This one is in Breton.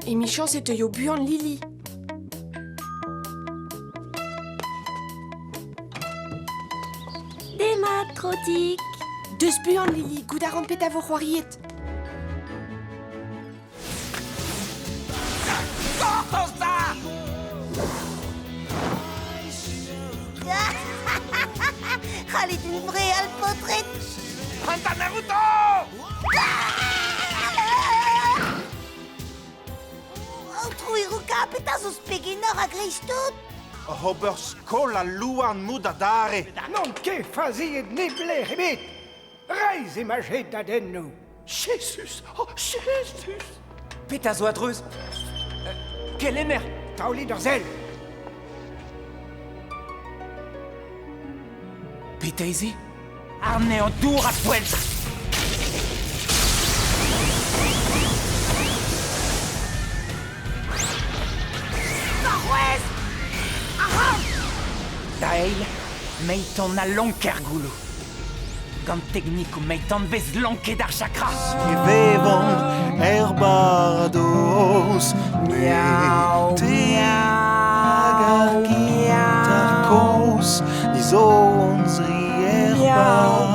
Emichon c'était yo buan Lili. Demat, trotik. Deus buan Lili, gouda ran pet a vo c'hoariet. C'hallit un vre al potret. Anta Naruto! Trouiro kapet a zo speginor a greistot. Ober skol a louan moud a dare. Non ket faziet nebler ebet. Reiz e majet da denno. Jesus, oh Jesus. Peta zo adreuz. Quel emer? Taolit ur zel. Peta eze? Arne an dour a poel. Daeil, meiton a lonker goulou. Gant technique ou meiton vez lanket ar chakra. E vevon herbados. Miau, Te agar ar kos. Ni zo onzri herbados.